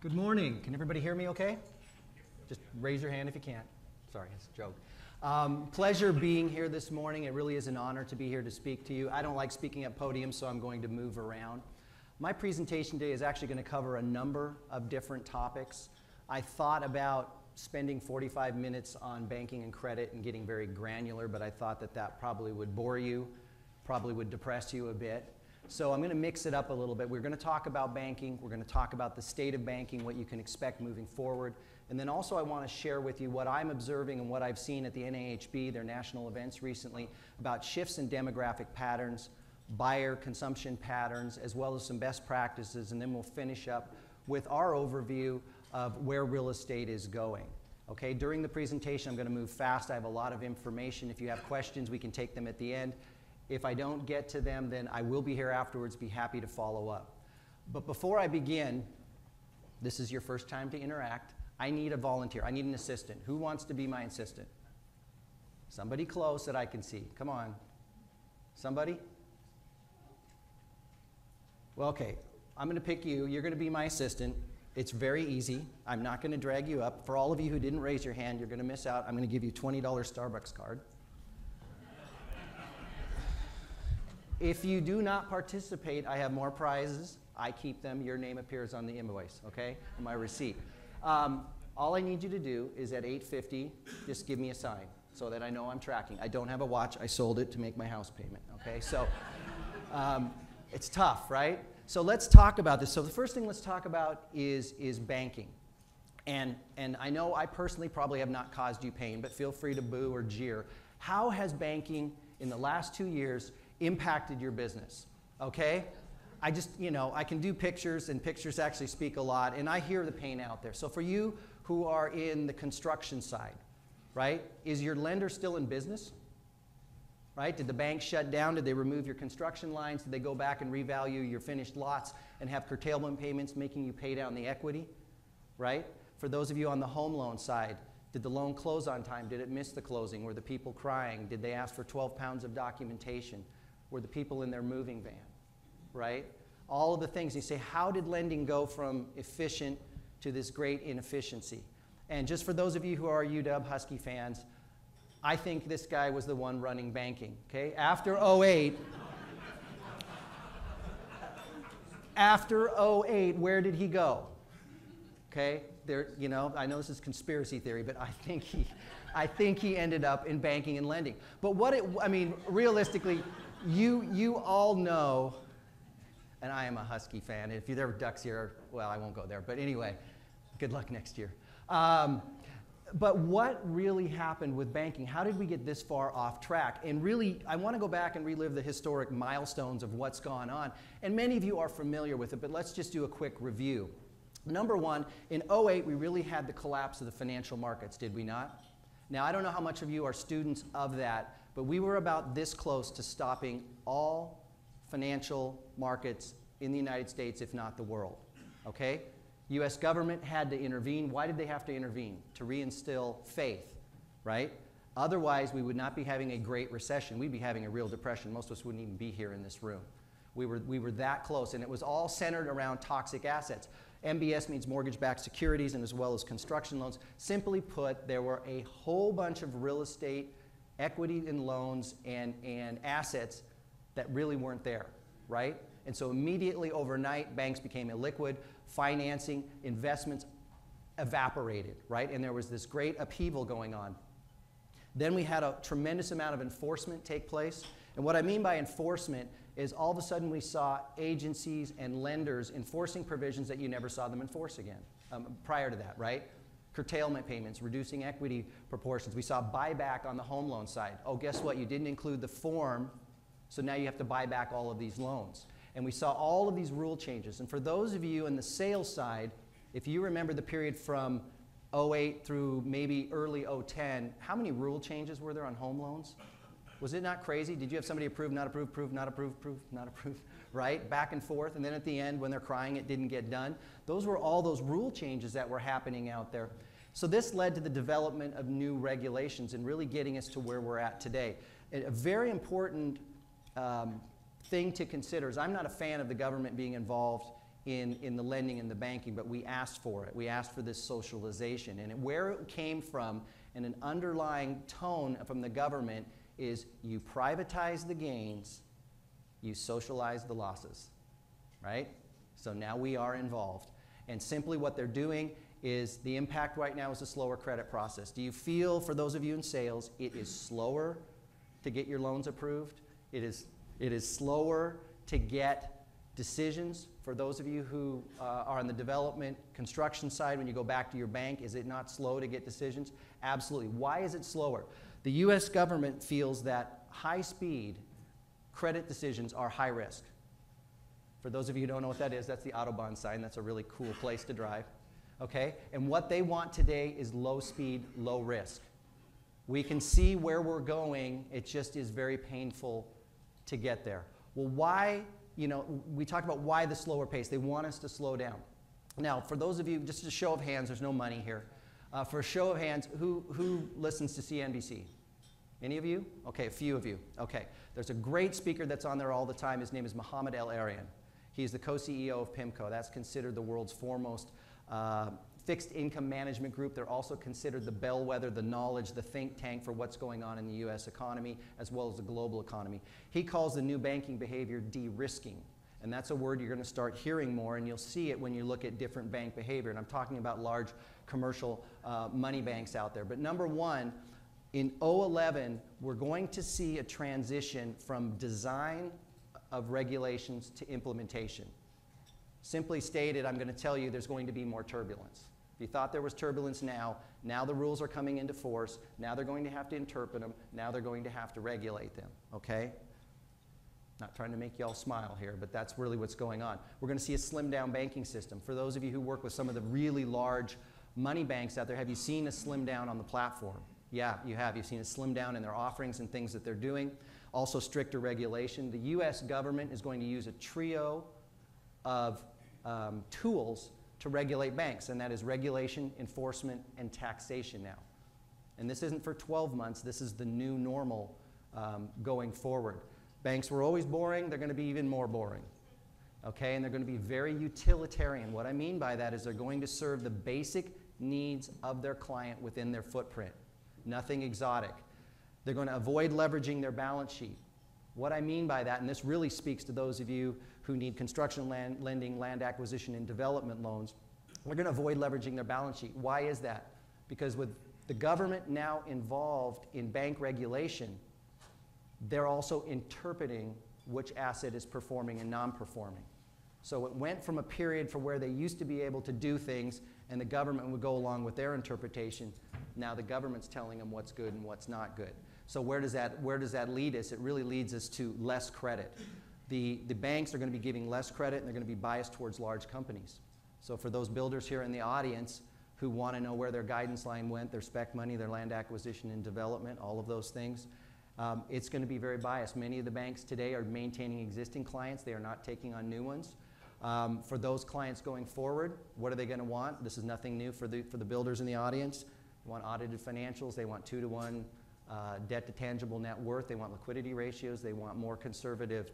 Good morning. Can everybody hear me okay? Just raise your hand if you can't. Sorry, it's a joke. Pleasure being here this morning. It really is an honor to be here to speak to you. I don't like speaking at podiums, so I'm going to move around. My presentation today is actually going to cover a number of different topics. I thought about spending 45 minutes on banking and credit and getting very granular, but I thought that that probably would bore you, probably would depress you a bit. So I'm going to mix it up a little bit. We're going to talk about banking. We're going to talk about the state of banking, what you can expect moving forward. And then also I want to share with you what I'm observing and what I've seen at the NAHB, their national events recently, about shifts in demographic patterns, buyer consumption patterns, as well as some best practices. And then we'll finish up with our overview of where real estate is going. Okay, during the presentation, I'm going to move fast. I have a lot of information. If you have questions, we can take them at the end. If I don't get to them, then I will be here afterwards, be happy to follow up. But before I begin, this is your first time to interact. I need a volunteer. I need an assistant. Who wants to be my assistant? Somebody close that I can see. Come on. Somebody? Well, okay. I'm going to pick you. You're going to be my assistant. It's very easy. I'm not going to drag you up. For all of you who didn't raise your hand, you're going to miss out. I'm going to give you a $20 Starbucks card. If you do not participate, I have more prizes. I keep them. Your name appears on the invoice, okay, on my receipt. All I need you to do is at 8:50, just give me a sign so that I know I'm tracking. I don't have a watch. I sold it to make my house payment, okay? So it's tough, right? So let's talk about this. So the first thing let's talk about is banking. And I know I personally probably have not caused you pain, but feel free to boo or jeer. How has banking in the last 2 years impacted your business? Okay? I just, I can do pictures, and pictures actually speak a lot, and I hear the pain out there. So for you who are in the construction side, right, is your lender still in business? Right? Did the bank shut down? Did they remove your construction lines? Did they go back and revalue your finished lots and have curtailment payments making you pay down the equity? Right? For those of you on the home loan side, did the loan close on time? Did it miss the closing? Were the people crying? Did they ask for 12 pounds of documentation? Were the people in their moving van? Right? All of the things. You say, how did lending go from efficient to this great inefficiency? And just for those of you who are UW Husky fans, I think this guy was the one running banking. Okay? After 08, where did he go? Okay? There, I know this is conspiracy theory, but I think he ended up in banking and lending. But realistically, you all know, and I am a Husky fan. If there were Ducks here, well, I won't go there. But anyway, good luck next year. But what really happened with banking? How did we get this far off track? And really, I want to go back and relive the historic milestones of what's gone on. And many of you are familiar with it, but let's just do a quick review. Number one, in 08, we really had the collapse of the financial markets, did we not? Now, I don't know how much of you are students of that, but we were about this close to stopping all financial markets in the United States, if not the world, okay? U.S. government had to intervene. Why did they have to intervene? To reinstill faith, right? Otherwise, we would not be having a great recession. We'd be having a real depression. Most of us wouldn't even be here in this room. We were that close, and it was all centered around toxic assets. MBS means mortgage-backed securities, and as well as construction loans. Simply put, there were a whole bunch of real estate, equity in loans, and assets that really weren't there, right? And so immediately overnight, banks became illiquid, financing, investments evaporated, right? And there was this great upheaval going on. Then we had a tremendous amount of enforcement take place. And what I mean by enforcement is all of a sudden we saw agencies and lenders enforcing provisions that you never saw them enforce again prior to that, right? Curtailment payments, reducing equity proportions. We saw buyback on the home loan side. Oh, guess what? You didn't include the form, so now you have to buy back all of these loans. And we saw all of these rule changes. And for those of you in the sales side, if you remember the period from 08 through maybe early 010, how many rule changes were there on home loans? Was it not crazy? Did you have somebody approve, not approve, approve, not approve, approve, not approve, right? Back and forth, and then at the end, when they're crying it didn't get done. Those were all those rule changes that were happening out there. So this led to the development of new regulations and really getting us to where we're at today. A very important thing to consider is I'm not a fan of the government being involved in the lending and the banking, but we asked for it. We asked for this socialization. And where it came from, and an underlying tone from the government, is you privatize the gains, you socialize the losses, right? So now we are involved. And simply what they're doing is the impact right now is a slower credit process. Do you feel, for those of you in sales, it is slower to get your loans approved? It is slower to get decisions. For those of you who are on the development construction side, when you go back to your bank, is it not slow to get decisions? Absolutely. Why is it slower? The US government feels that high-speed credit decisions are high risk. For those of you who don't know what that is, that's the Autobahn sign. That's a really cool place to drive. Okay? And what they want today is low speed, low risk. We can see where we're going. It just is very painful to get there. Well, why? You know, we talked about why the slower pace. They want us to slow down. Now, for those of you, just a show of hands, there's no money here. For a show of hands, who listens to CNBC? Any of you? Okay, a few of you. Okay. There's a great speaker that's on there all the time. His name is Mohammed El-Arian. He's the co-CEO of PIMCO. That's considered the world's foremost fixed income management group. They're also considered the bellwether, the knowledge, the think tank for what's going on in the US economy as well as the global economy. He calls the new banking behavior de-risking. And that's a word you're going to start hearing more, and you'll see it when you look at different bank behavior. And I'm talking about large commercial money banks out there. But number one, in 2011, we're going to see a transition from design of regulations to implementation. Simply stated, I'm going to tell you there's going to be more turbulence. If you thought there was turbulence now the rules are coming into force, now they're going to have to interpret them, now they're going to have to regulate them, okay? Not trying to make y'all smile here, but that's really what's going on. We're going to see a slimmed down banking system. For those of you who work with some of the really large money banks out there, have you seen a slim down on the platform? Yeah, you have. You've seen a slim down in their offerings and things that they're doing. Also stricter regulation. The US government is going to use a trio of tools to regulate banks, and that is regulation, enforcement, and taxation now. And this isn't for 12 months. This is the new normal going forward. Banks were always boring. They're going to be even more boring. Okay, and they're going to be very utilitarian. What I mean by that is they're going to serve the basic needs of their client within their footprint. Nothing exotic. They're going to avoid leveraging their balance sheet. What I mean by that, and this really speaks to those of you who need construction lending, land acquisition, and development loans, they're going to avoid leveraging their balance sheet. Why is that? Because with the government now involved in bank regulation, they're also interpreting which asset is performing and non-performing. So it went from a period for where they used to be able to do things and the government would go along with their interpretation. Now the government's telling them what's good and what's not good. So where does that lead us? It really leads us to less credit. The banks are going to be giving less credit and they're going to be biased towards large companies. So for those builders here in the audience who want to know where their guidance line went, their spec money, their land acquisition and development, all of those things, it's going to be very biased. Many of the banks today are maintaining existing clients. They are not taking on new ones. For those clients going forward, what are they going to want? This is nothing new for the builders in the audience. They want audited financials. They want 2-to-1 debt to tangible net worth. They want liquidity ratios. They want more conservative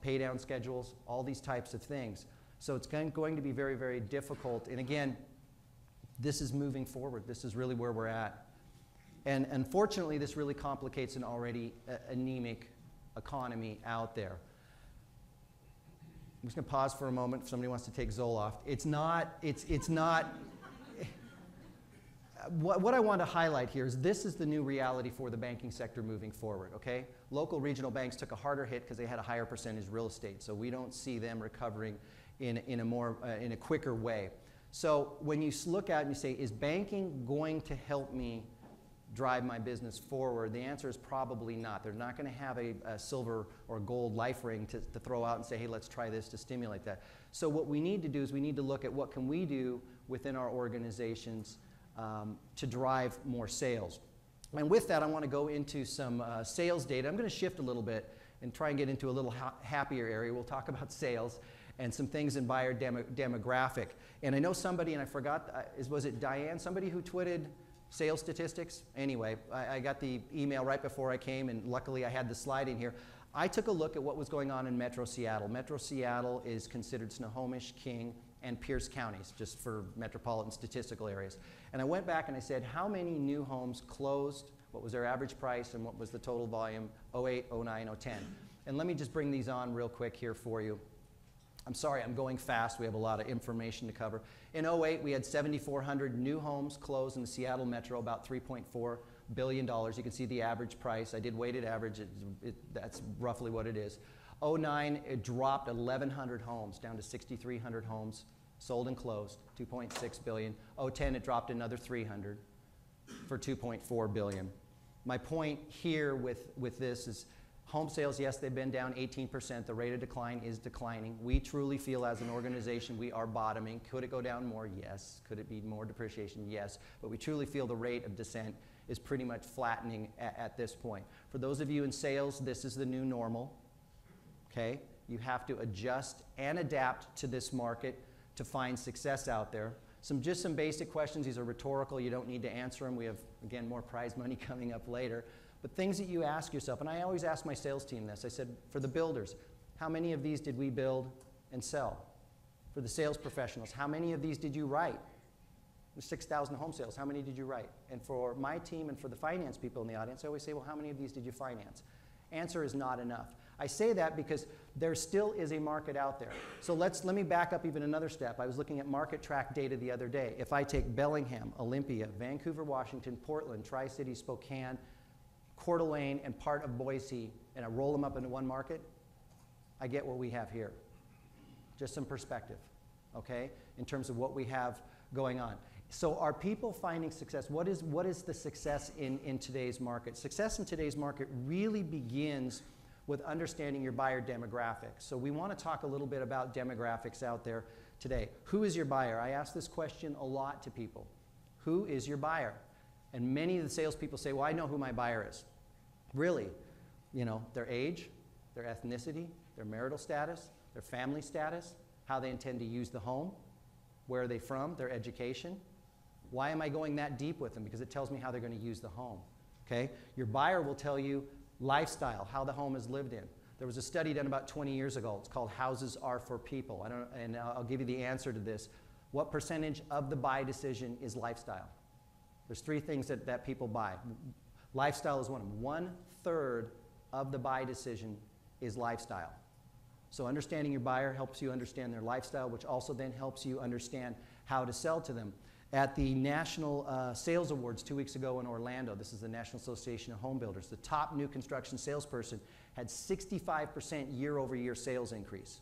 pay down schedules, all these types of things. So it's going to be very, very difficult. And again, this is moving forward. This is really where we're at. And unfortunately, this really complicates an already anemic economy out there. I'm just going to pause for a moment if somebody wants to take Zoloft. It's not, what I want to highlight here is this is the new reality for the banking sector moving forward, okay? Local regional banks took a harder hit because they had a higher percentage real estate, so we don't see them recovering in a quicker way. So when you look at it and you say, is banking going to help me drive my business forward? The answer is probably not. They're not going to have a silver or gold life ring to throw out and say, hey, let's try this to stimulate that. So what we need to do is we need to look at what can we do within our organizations to drive more sales. And with that, I want to go into some sales data. I'm going to shift a little bit and try and get into a little happier area. We'll talk about sales and some things in buyer demographic. And I know somebody, and I forgot, was it Diane, somebody who tweeted sales statistics? Anyway, I got the email right before I came, and luckily I had the slide in here. I took a look at what was going on in Metro Seattle. Metro Seattle is considered Snohomish, King, and Pierce counties, just for metropolitan statistical areas. And I went back and I said, how many new homes closed, what was their average price, and what was the total volume, 08, 09, 010. And let me just bring these on real quick here for you. I'm sorry, I'm going fast. We have a lot of information to cover. In 08, we had 7,400 new homes closed in the Seattle Metro, about $3.4 billion. You can see the average price. I did weighted average. That's roughly what it is. 09, it dropped 1,100 homes down to 6,300 homes sold and closed, $2.6 billion. 010, it dropped another 300 for $2.4 billion. My point here with this is home sales, yes, they've been down 18%. The rate of decline is declining. We truly feel as an organization we are bottoming. Could it go down more? Yes. Could it be more depreciation? Yes. But we truly feel the rate of descent is pretty much flattening at this point. For those of you in sales, this is the new normal. Okay? You have to adjust and adapt to this market to find success out there. Just some basic questions. These are rhetorical. You don't need to answer them. We have, again, more prize money coming up later. But things that you ask yourself, and I always ask my sales team this. I said, for the builders, how many of these did we build and sell? For the sales professionals, how many of these did you write? There's 6,000 home sales. How many did you write? And for my team and for the finance people in the audience, I always say, well, how many of these did you finance? Answer is not enough. I say that because there still is a market out there. So let me back up even another step. I was looking at market track data the other day. If I take Bellingham, Olympia, Vancouver, Washington, Portland, Tri-Cities, Spokane, Coeur d'Alene, and part of Boise, and I roll them up into one market, I get what we have here. Just some perspective, okay, in terms of what we have going on. So are people finding success? What is the success in today's market? Success in today's market really begins with understanding your buyer demographics. So we want to talk a little bit about demographics out there today. Who is your buyer? I ask this question a lot to people. Who is your buyer? And many of the salespeople say, well, I know who my buyer is. Really? You know, their age, their ethnicity, their marital status, their family status, how they intend to use the home, where are they from, their education. Why am I going that deep with them? Because it tells me how they're going to use the home. Okay? Your buyer will tell you lifestyle, how the home is lived in. There was a study done about 20 years ago. It's called Houses Are for People. I'll give you the answer to this. What percentage of the buy decision is lifestyle? There's three things that people buy. Lifestyle is one of them. 1/3 of the buy decision is lifestyle. So understanding your buyer helps you understand their lifestyle, which also then helps you understand how to sell to them. At the National Sales Awards 2 weeks ago in Orlando, this is the National Association of Home Builders, the top new construction salesperson had 65% year-over-year sales increase.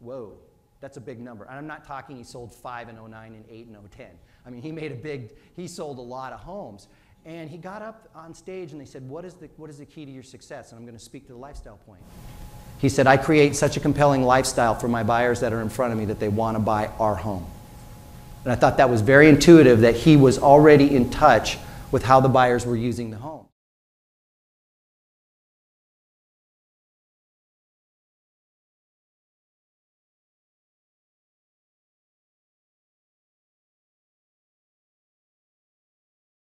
Whoa, that's a big number. And I'm not talking he sold 5 in 09 and 8 in 010. I mean, he sold a lot of homes. And he got up on stage and they said, what is the key to your success? And I'm going to speak to the lifestyle point. He said, I create such a compelling lifestyle for my buyers that are in front of me that they want to buy our home. And I thought that was very intuitive that he was already in touch with how the buyers were using the home.